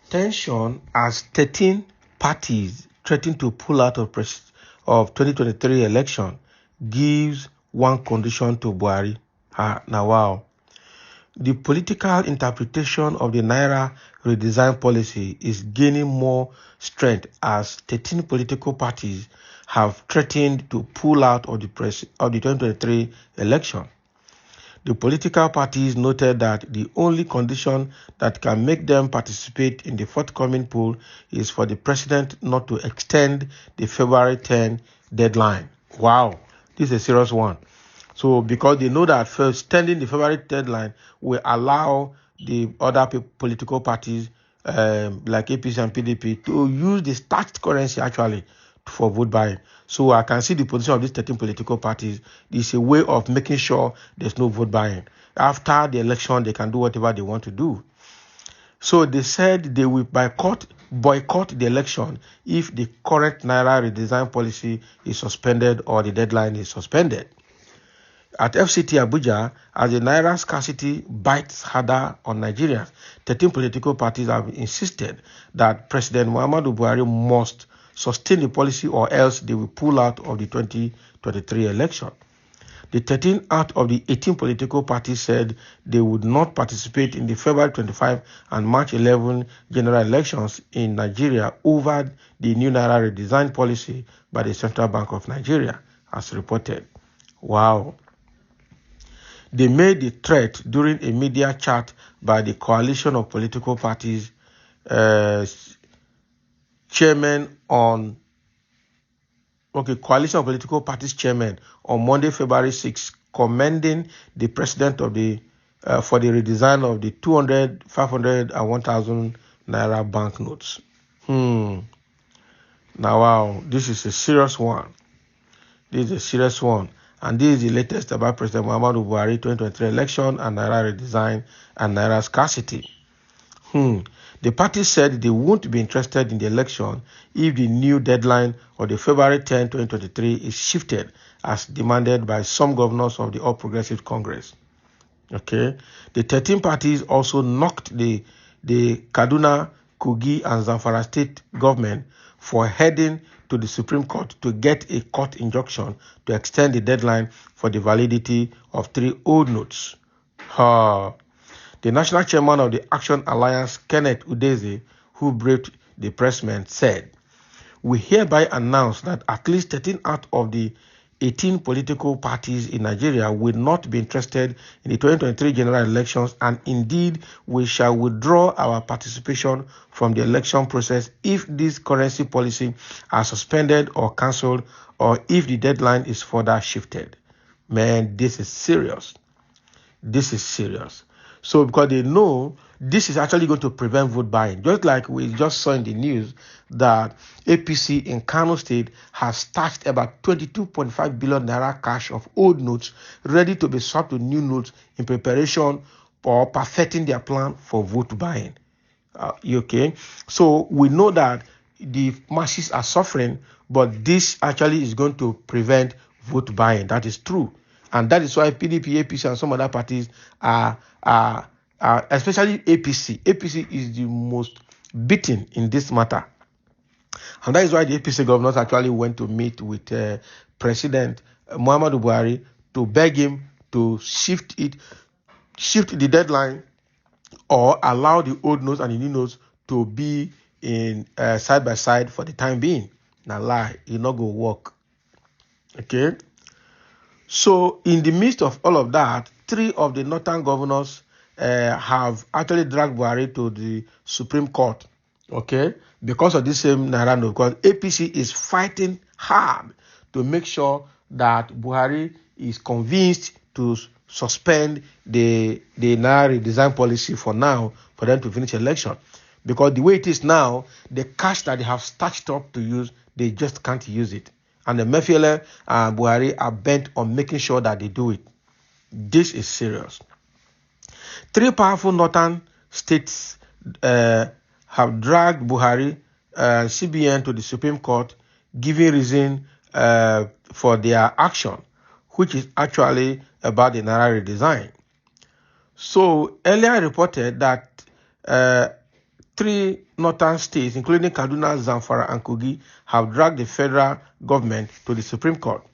Tension as 13 parties threaten to pull out of 2023 election gives one condition to Buhari. Now, wow. The political interpretation of the Naira redesign policy is gaining more strength as 13 political parties have threatened to pull out of the 2023 election. The political parties noted that the only condition that can make them participate in the forthcoming poll is for the president not to extend the February 10 deadline. Wow, this is a serious one. So because they know that first extending the February deadline will allow the other political parties like APC and PDP to use the stashed currency actually for vote buying. So I can see the position of these 13 political parties. It's a way of making sure there's no vote buying. After the election, they can do whatever they want to do. So they said they will boycott the election if the current Naira redesign policy is suspended or the deadline is suspended. At FCT Abuja, as the Naira scarcity bites harder on Nigerians, 13 political parties have insisted that President Muhammadu Buhari must sustain the policy or else they will pull out of the 2023 election. The 13 out of the 18 political parties said they would not participate in the February 25 and March 11 general elections in Nigeria over the new Naira redesign policy by the Central Bank of Nigeria, as reported. Wow. They made the threat during a media chat by the coalition of political parties chairman on Monday, February 6, commending the president of the for the redesign of the 200, 500, and 1,000 Naira banknotes. Now, wow, this is a serious one. And this is the latest about President Muhammadu Buhari 2023 election and Naira redesign and Naira scarcity. The party said they won't be interested in the election if the new deadline of the February 10, 2023 is shifted as demanded by some governors of the All Progressive Congress. Okay. The 13 parties also knocked the Kaduna, Kogi, and Zamfara state government for heading to the Supreme Court to get a court injunction to extend the deadline for the validity of 3 old notes. The national chairman of the Action Alliance, Kenneth Udeze, who briefed the pressmen, said, "We hereby announce that at least 13 out of the 18 political parties in Nigeria will not be interested in the 2023 general elections, and indeed we shall withdraw our participation from the election process if this currency policy are suspended or cancelled, or if the deadline is further shifted." Man, this is serious. So because they know this is actually going to prevent vote buying. Just like we just saw in the news that APC in Kano State has stashed about 22.5 billion Naira cash of old notes ready to be swapped to new notes in preparation for perfecting their plan for vote buying. Okay? So we know that the masses are suffering, but this actually is going to prevent vote buying. That is true. And that is why PDP, APC, and some other parties are especially APC. APC is the most beaten in this matter. And that is why the APC governors actually went to meet with President Muhammadu Buhari to beg him to shift the deadline or allow the old notes and the new notes to be in side by side for the time being. Now lie, it not go work. Okay? So in the midst of all of that, 3 of the northern governors have actually dragged Buhari to the Supreme Court, okay, because of this same Naira note. Because APC is fighting hard to make sure that Buhari is convinced to suspend the Naira redesign policy for now, for them to finish election. Because the way it is now, the cash that they have stashed up to use, they just can't use it. And the Mefiele and Buhari are bent on making sure that they do it. This is serious. 3 powerful northern states have dragged Buhari CBN to the Supreme Court, giving reason for their action, which is actually about the Naira redesign. So earlier I reported that three northern states, including Kaduna, Zamfara, and Kogi, have dragged the federal government to the Supreme Court.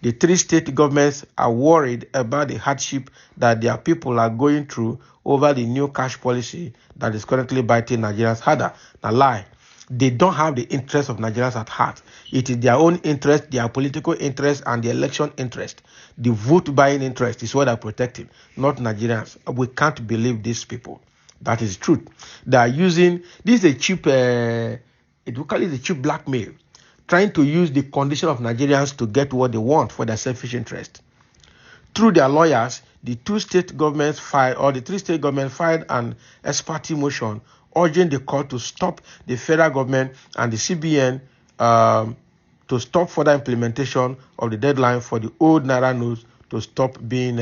The three state governments are worried about the hardship that their people are going through over the new cash policy that is currently biting Nigerians harder. Now, lie. They don't have the interest of Nigerians at heart. It is their own interest, their political interest, and the election interest. The vote buying interest is what they're protecting, not Nigerians. We can't believe these people. That is the truth. They are using this is a cheap, we call it a cheap blackmail, trying to use the condition of Nigerians to get what they want for their selfish interest. Through their lawyers, the three state governments filed an ex parte motion urging the court to stop the federal government and the CBN to stop further implementation of the deadline for the old Naira notes to stop being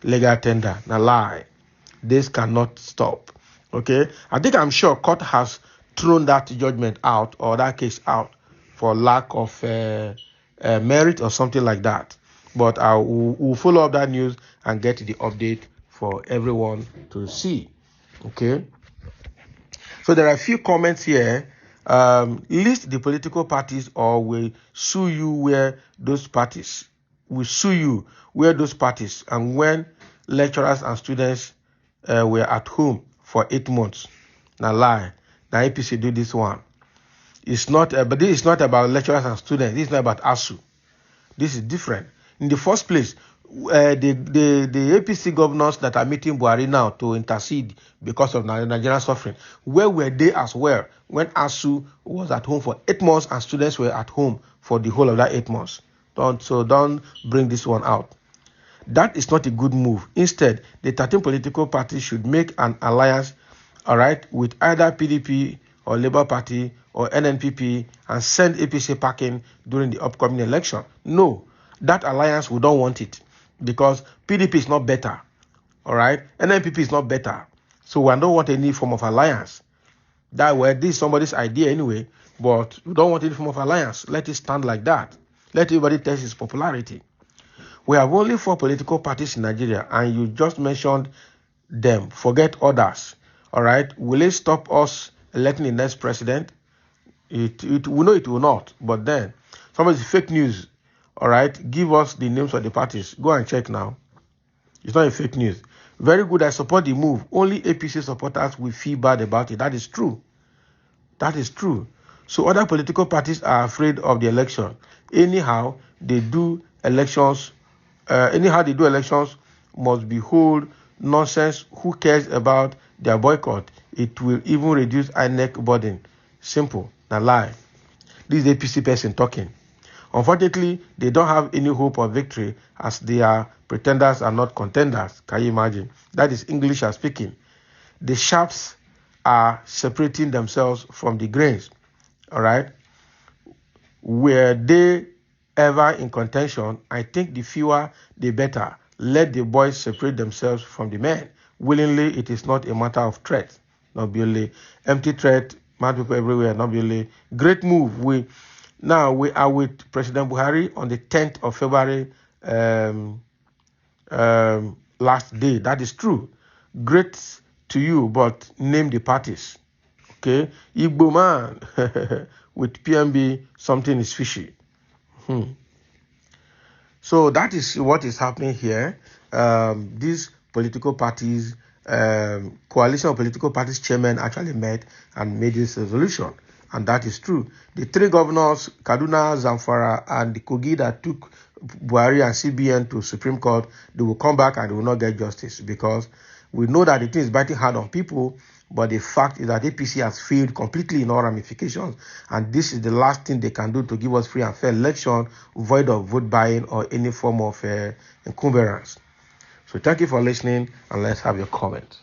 legal tender. Now, lie. This cannot stop. Okay, I'm sure court has thrown that judgment out or that case out for lack of merit or something like that. But I will follow up that news and get the update for everyone to see. Okay. So there are a few comments here. List the political parties or will sue you where those parties and when lecturers and students were at home for 8 months. Now lie. Now APC do this one. It's not, but this is not about lecturers and students. This is not about ASU. This is different. In the first place, the APC governors that are meeting Buhari now to intercede because of Nigerian suffering, where were they as well when ASU was at home for 8 months and students were at home for the whole of that 8 months? Don't bring this one out. That is not a good move. Instead, the 13 political parties should make an alliance, all right, with either PDP or Labour Party or NNPP and send APC packing during the upcoming election. No, that alliance, we don't want it because PDP is not better, all right? NNPP is not better. So we don't want any form of alliance. This is somebody's idea anyway, but we don't want any form of alliance. Let it stand like that. Let everybody test its popularity. We have only 4 political parties in Nigeria, and you just mentioned them. Forget others. All right? Will it stop us electing the next president? We know it will not. But then, somebody's fake news. All right? Give us the names of the parties. Go and check now. It's not a fake news. Very good. I support the move. Only APC supporters will feel bad about it. That is true. That is true. So other political parties are afraid of the election. Anyhow, they do elections must be hold nonsense. Who cares about their boycott? It will even reduce INEC burden. Simple. Now lie. This is APC person talking. Unfortunately, they don't have any hope of victory as their pretenders are not contenders. Can you imagine? That is English as speaking. The sharps are separating themselves from the grains. All right? Were they ever in contention, I think the fewer, the better. Let the boys separate themselves from the men. Willingly, it is not a matter of threat. Not really empty threat, mad people everywhere, not really. Great move. We are with President Buhari on the 10th of February last day. That is true. Great to you, but name the parties. Okay? Igbo man with PMB, something is fishy. So that is what is happening here. These political parties, coalition of political parties chairman actually met and made this resolution. And that is true. The 3 governors, Kaduna, Zamfara, and the Kogi that took Buhari and CBN to Supreme Court, they will come back and they will not get justice because we know that the thing is biting hard on people. But the fact is that APC has failed completely in all ramifications. And this is the last thing they can do to give us free and fair election, void of vote buying or any form of encumbrance. So thank you for listening and let's have your comments.